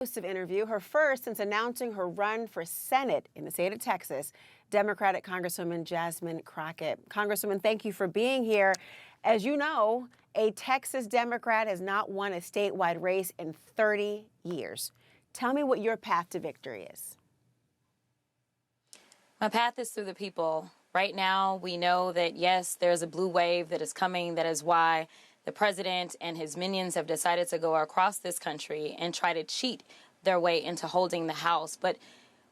Interview, her first since announcing her run for Senate in the state of Texas, Democratic Congresswoman Jasmine Crockett. Congresswoman, thank you for being here. As you know, a Texas Democrat has not won a statewide race in 30 years. Tell me what your path to victory is. My path is through the people. Right now, we know that, yes, there's a blue wave that is coming. That is why the president and his minions have decided to go across this country and try to cheat their way into holding the House. But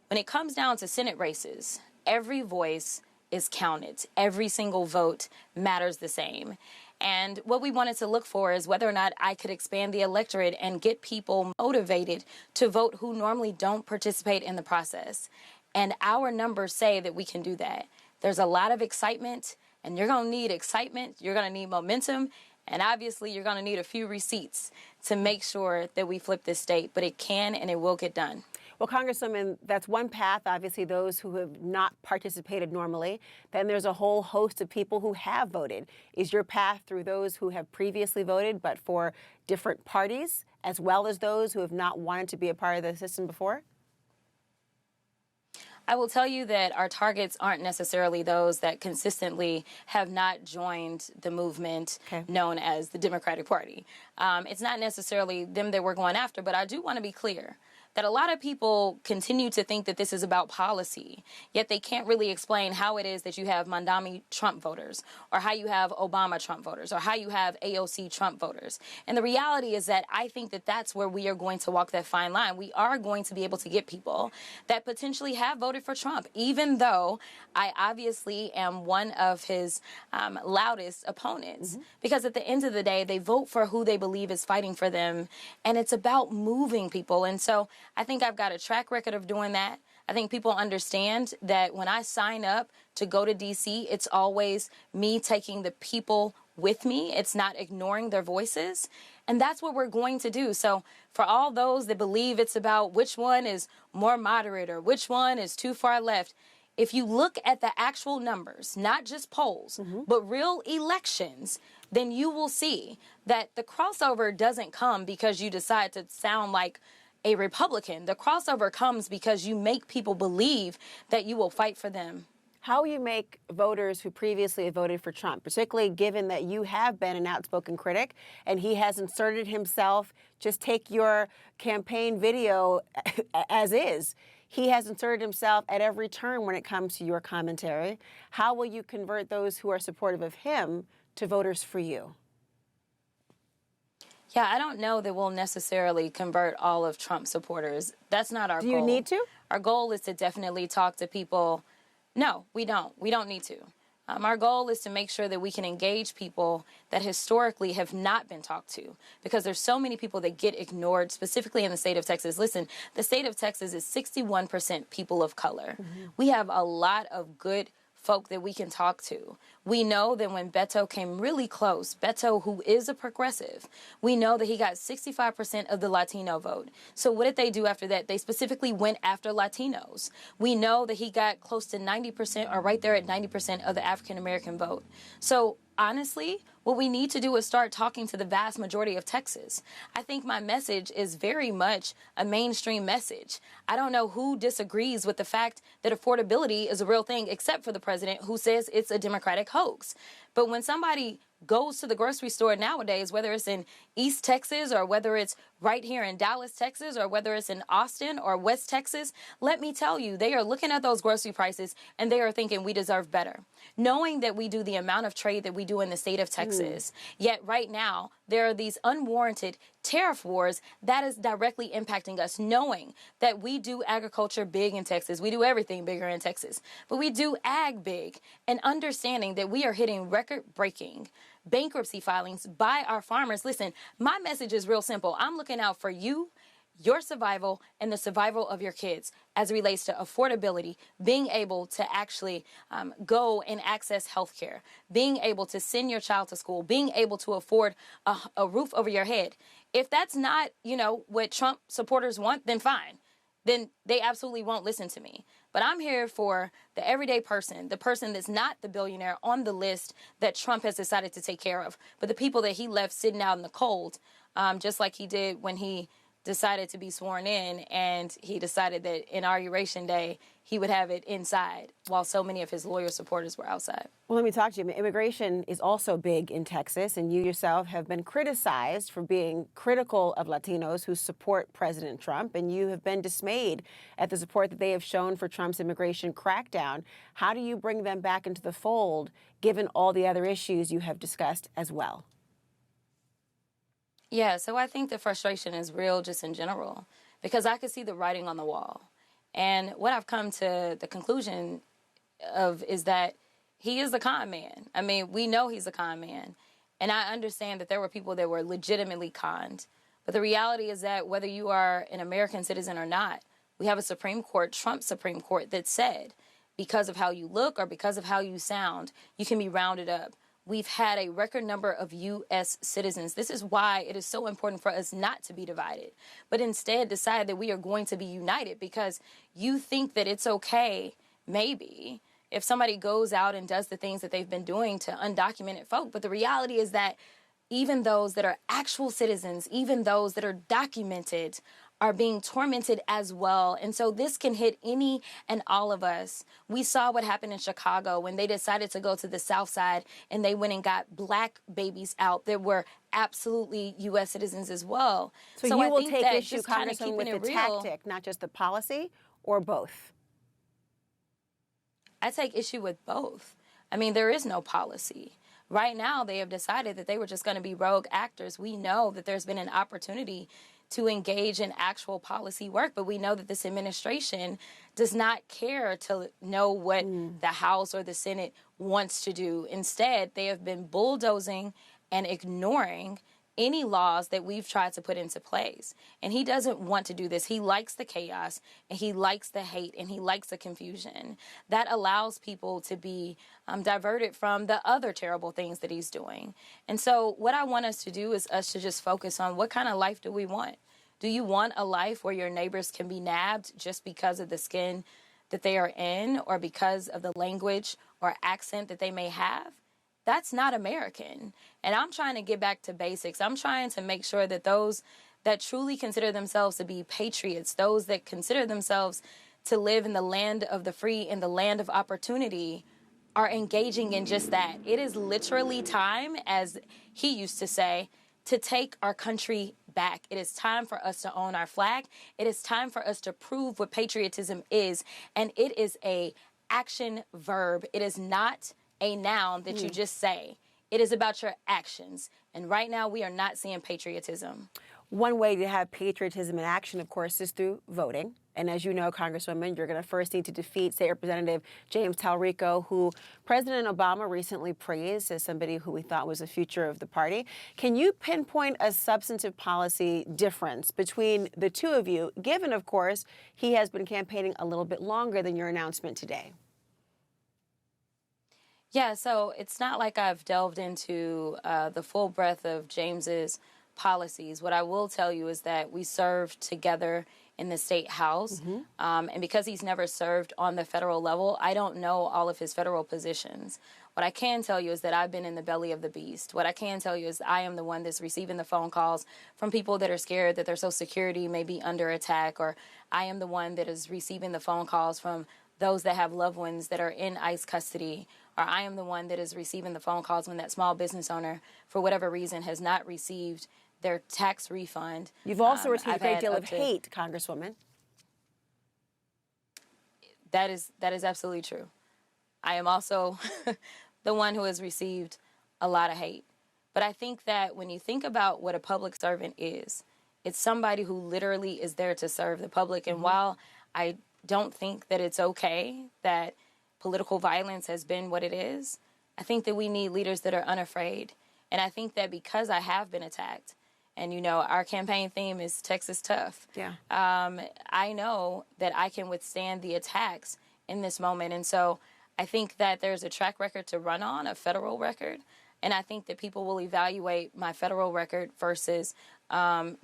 when it comes down to Senate races, every voice is counted. Every single vote matters the same. And what we wanted to look for is whether or not I could expand the electorate and get people motivated to vote who normally don't participate in the process. And our numbers say that we can do that. There's a lot of excitement, and you're going to need excitement. You're going to need momentum. And obviously, you're going to need a few receipts to make sure that we flip this state. But it can and it will get done. Well, Congresswoman, that's one path, obviously, those who have not participated normally. Then there's a whole host of people who have voted. Is your path through those who have previously voted but for different parties, as well as those who have not wanted to be a part of the system before? I will tell you that our targets aren't necessarily those that consistently have not joined the movement known as the Democratic Party. It's not necessarily them that we're going after, but I do want to be clear that a lot of people continue to think that this is about policy, yet they can't really explain how it is that you have Mandami Trump voters, or how you have Obama Trump voters, or how you have AOC Trump voters. And the reality is that I think that that's where we are going to walk that fine line. We are going to be able to get people that potentially have voted for Trump, even though I obviously am one of his loudest opponents, because at the end of the day, they vote for who they believe is fighting for them, and it's about moving people. And so I think I've got a track record of doing that. I think people understand that when I sign up to go to D.C., it's always me taking the people with me. It's not ignoring their voices. And that's what we're going to do. So for all those that believe it's about which one is more moderate or which one is too far left, if you look at the actual numbers, not just polls, but real elections, then you will see that the crossover doesn't come because you decide to sound like a Republican. The crossover comes because you make people believe that you will fight for them. How will you make voters who previously have voted for Trump, particularly given that you have been an outspoken critic and he has inserted himself, just take your campaign video as is. He has inserted himself at every turn when it comes to your commentary. How will you convert those who are supportive of him to voters for you? Yeah, I don't know that we'll necessarily convert all of Trump's supporters. That's not our goal. Do you need to? Our goal is to definitely talk to people. No, we don't. We don't need to. Our goal is to make sure that we can engage people that historically have not been talked to, because there's so many people that get ignored, specifically in the state of Texas. Listen, the state of Texas is 61% people of color. We have a lot of good folk that we can talk to. We know that when Beto came really close, Beto, who is a progressive, we know that he got 65% of the Latino vote. So what did they do after that? They specifically went after Latinos. We know that he got close to 90% or right there at 90% of the African-American vote. So honestly, what we need to do is start talking to the vast majority of Texas. I think my message is very much a mainstream message. I don't know who disagrees with the fact that affordability is a real thing, except for the president, who says it's a Democratic hoax. But when somebody goes to the grocery store nowadays, whether it's in East Texas or whether it's right here in Dallas, Texas, or whether it's in Austin or West Texas, let me tell you, they are looking at those grocery prices and they are thinking we deserve better. Knowing that we do the amount of trade that we do in the state of Texas, yet right now there are these unwarranted tariff wars that is directly impacting us, knowing that we do agriculture big in Texas. We do everything bigger in Texas, but we do ag big, and understanding that we are hitting record-breaking bankruptcy filings by our farmers. Listen, my message is real simple. I'm looking out for you, your survival, and the survival of your kids as it relates to affordability, being able to actually go and access health care, being able to send your child to school, being able to afford a roof over your head. If that's not, what Trump supporters want, then fine. Then they absolutely won't listen to me. But I'm here for the everyday person, the person that's not the billionaire on the list that Trump has decided to take care of, but the people that he left sitting out in the cold, just like he did when he decided to be sworn in, and he decided that Inauguration Day he would have it inside while so many of his loyal supporters were outside. Well, let me talk to you. Immigration is also big in Texas, and you yourself have been criticized for being critical of Latinos who support President Trump, and you have been dismayed at the support that they have shown for Trump's immigration crackdown. How do you bring them back into the fold, given all the other issues you have discussed as well? Yeah, so I think the frustration is real just in general, because I could see the writing on the wall. And what I've come to the conclusion of is that he is a con man. I mean, we know he's a con man. And I understand that there were people that were legitimately conned. But the reality is that whether you are an American citizen or not, we have a Supreme Court, Trump Supreme Court, that said because of how you look or because of how you sound, you can be rounded up. We've had a record number of U.S. citizens. This is why it is so important for us not to be divided, but instead decide that we are going to be united, because you think that it's okay, maybe, if somebody goes out and does the things that they've been doing to undocumented folk. But the reality is that even those that are actual citizens, even those that are documented, are being tormented as well. And so this can hit any and all of us. We saw what happened in Chicago when they decided to go to the South Side and they went and got black babies out that were absolutely U.S. citizens as well. So you will take issue, Congressman, with the tactic, not just the policy, or both? I take issue with both. I mean, there is no policy. Right now, they have decided that they were just going to be rogue actors. We know that there's been an opportunity to engage in actual policy work, but we know that this administration does not care to know what the House or the Senate wants to do. Instead, they have been bulldozing and ignoring any laws that we've tried to put into place. And he doesn't want to do this. He likes the chaos, and he likes the hate, and he likes the confusion. That allows people to be diverted from the other terrible things that he's doing. And so what I want us to do is us to just focus on what kind of life do we want? Do you want a life where your neighbors can be nabbed just because of the skin that they are in, or because of the language or accent that they may have? That's not American. And I'm trying to get back to basics. I'm trying to make sure that those that truly consider themselves to be patriots, those that consider themselves to live in the land of the free, in the land of opportunity, are engaging in just that. It is literally time, as he used to say, to take our country back. It is time for us to own our flag. It is time for us to prove what patriotism is. And it is a action verb. It is not a noun that you just say. It is about your actions. And right now we are not seeing patriotism. One way to have patriotism in action, of course, is through voting. And as you know, Congresswoman, you're going to first need to defeat State Representative James Talrico, who President Obama recently praised as somebody who we thought was the future of the party. Can you pinpoint a substantive policy difference between the two of you, given, of course, he has been campaigning a little bit longer than your announcement today? Yeah, so it's not like I've delved into the full breadth of James's policies. What I will tell you is that we served together in the state house. And because he's never served on the federal level, I don't know all of his federal positions. What I can tell you is that I've been in the belly of the beast. What I can tell you is I am the one that's receiving the phone calls from people that are scared that their Social Security may be under attack, or I am the one that is receiving the phone calls from those that have loved ones that are in ICE custody, or I am the one that is receiving the phone calls when that small business owner, for whatever reason, has not received their tax refund. You've also received a great deal of hate, Congresswoman. That is absolutely true. I am also the one who has received a lot of hate. But I think that when you think about what a public servant is, it's somebody who literally is there to serve the public. And while I don't think that it's okay that political violence has been what it is, I think that we need leaders that are unafraid. And I think that because I have been attacked, and, you know, our campaign theme is Texas Tough. Yeah. I know that I can withstand the attacks in this moment. And so I think that there's a track record to run on, a federal record. And I think that people will evaluate my federal record versus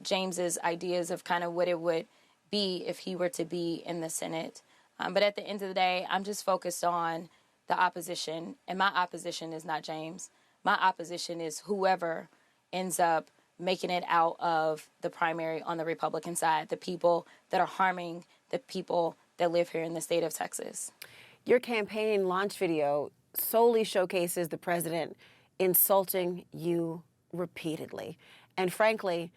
James's ideas of kind of what it would be if he were to be in the Senate. But at the end of the day, I'm just focused on the opposition. And my opposition is not James. My opposition is whoever ends up making it out of the primary on the Republican side, the people that are harming the people that live here in the state of Texas. Your campaign launch video solely showcases the president insulting you repeatedly. And frankly,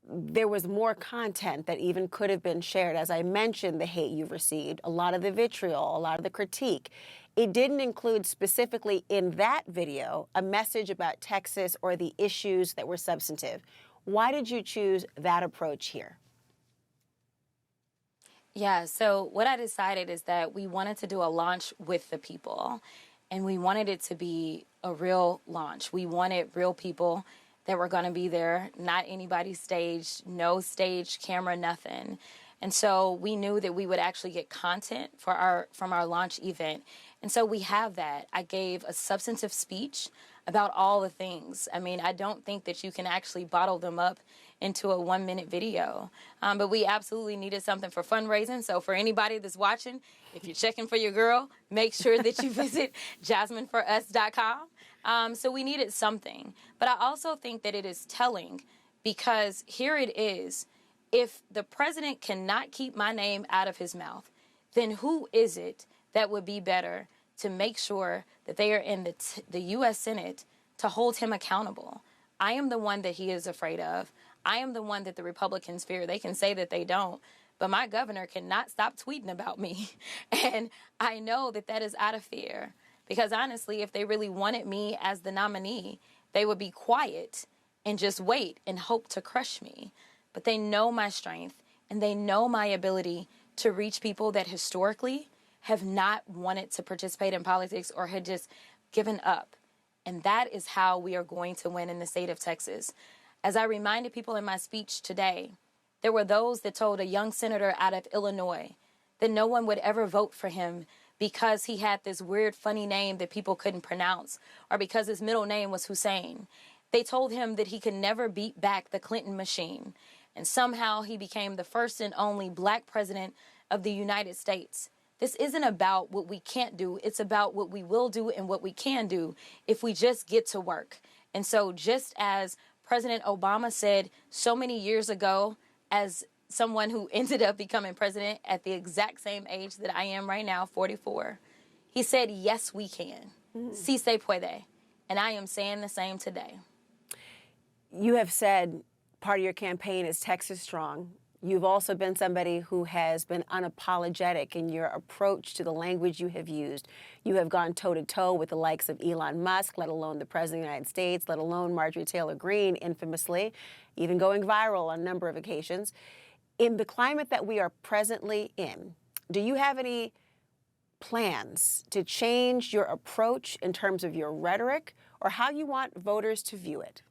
there was more content that even could have been shared. As I mentioned, the hate you've received, a lot of the vitriol, a lot of the critique. It didn't include specifically in that video a message about Texas or the issues that were substantive. Why did you choose that approach here? Yeah, so what I decided is that we wanted to do a launch with the people, and we wanted it to be a real launch. We wanted real people that were going to be there, not anybody's stage, no stage camera, nothing. And so we knew that we would actually get content from our launch event. And so we have that. I gave a substantive speech about all the things. I mean, I don't think that you can actually bottle them up into a 1-minute video. But we absolutely needed something for fundraising. So for anybody that's watching, if you're checking for your girl, make sure that you visit jasmineforus.com. So we needed something. But I also think that it is telling, because here it is. If the president cannot keep my name out of his mouth, then who is it that would be better to make sure that they are in the U.S. Senate to hold him accountable? I am the one that he is afraid of. I am the one that the Republicans fear. They can say that they don't, but my governor cannot stop tweeting about me. And I know that that is out of fear, because honestly, if they really wanted me as the nominee, they would be quiet and just wait and hope to crush me. But they know my strength, and they know my ability to reach people that historically have not wanted to participate in politics or had just given up. And that is how we are going to win in the state of Texas. As I reminded people in my speech today, there were those that told a young senator out of Illinois that no one would ever vote for him because he had this weird, funny name that people couldn't pronounce, or because his middle name was Hussein. They told him that he could never beat back the Clinton machine. And somehow he became the first and only black president of the United States. This isn't about what we can't do. It's about what we will do and what we can do if we just get to work. And so just as President Obama said so many years ago, as someone who ended up becoming president at the exact same age that I am right now, 44, he said, yes, we can. Si se puede. And I am saying the same today. You have said part of your campaign is Texas Strong. You've also been somebody who has been unapologetic in your approach to the language you have used. You have gone toe-to-toe with the likes of Elon Musk, let alone the President of the United States, let alone Marjorie Taylor Greene, infamously, even going viral on a number of occasions. In the climate that we are presently in, do you have any plans to change your approach in terms of your rhetoric or how you want voters to view it?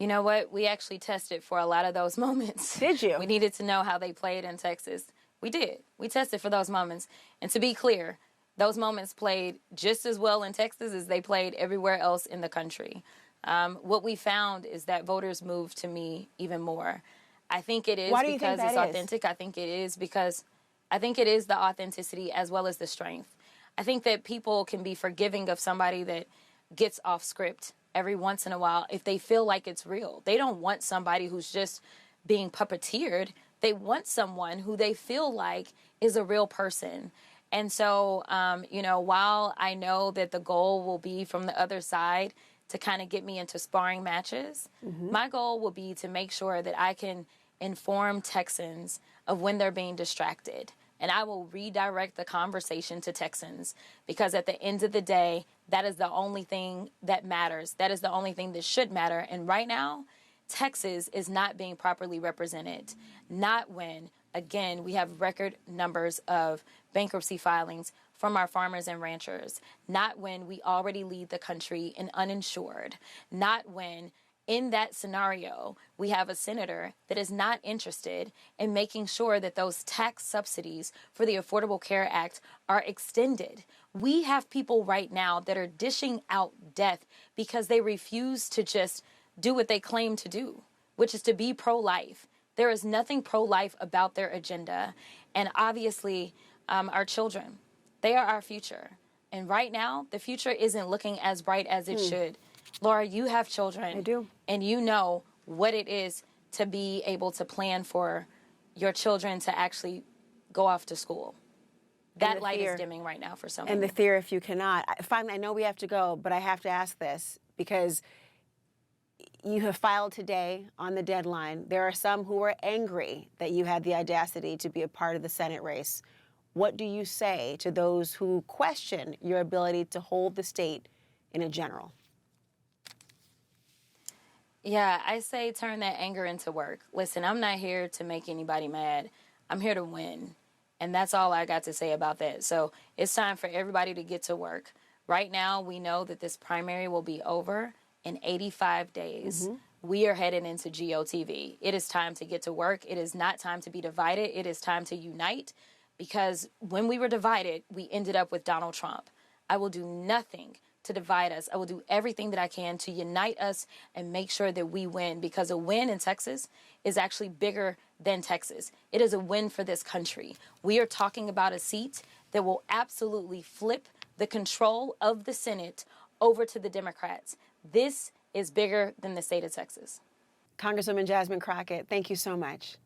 You know what? We actually tested for a lot of those moments. Did you? We needed to know how they played in Texas. We did. We tested for those moments. And to be clear, those moments played just as well in Texas as they played everywhere else in the country. What we found is that voters moved to me even more. I think it is because it's authentic. I think it is because I think it is the authenticity as well as the strength. I think that people can be forgiving of somebody that gets off script every once in a while if they feel like it's real. They don't want somebody who's just being puppeteered. They want someone who they feel like is a real person. And so, while I know that the goal will be from the other side to kind of get me into sparring matches, my goal will be to make sure that I can inform Texans of when they're being distracted. And I will redirect the conversation to Texans, because at the end of the day, that is the only thing that matters. That is the only thing that should matter. And right now, Texas is not being properly represented. Not when, again, we have record numbers of bankruptcy filings from our farmers and ranchers. Not when we already lead the country in uninsured. Not when, in that scenario, we have a senator that is not interested in making sure that those tax subsidies for the Affordable Care Act are extended. We have people right now that are dishing out death because they refuse to just do what they claim to do, which is to be pro-life. There is nothing pro-life about their agenda. And obviously, our children, they are our future. And right now, the future isn't looking as bright as it should. Laura, you have children. I do. And you know what it is to be able to plan for your children to actually go off to school. That light is dimming right now for so many. And the fear if you cannot. Finally, I know we have to go, but I have to ask this because you have filed today on the deadline. There are some who are angry that you had the audacity to be a part of the Senate race. What do you say to those who question your ability to hold the state in a general? Yeah, I say turn that anger into work. Listen, I'm not here to make anybody mad. I'm here to win. And that's all I got to say about that. So it's time for everybody to get to work. Right now, we know that this primary will be over in 85 days. We are headed into GOTV. It is time to get to work. It is not time to be divided. It is time to unite, because when we were divided, we ended up with Donald Trump. I will do nothing to divide us. I will do everything that I can to unite us and make sure that we win, because a win in Texas is actually bigger than Texas. It is a win for this country. We are talking about a seat that will absolutely flip the control of the Senate over to the Democrats. This is bigger than the state of Texas. Congresswoman Jasmine Crockett, thank you so much.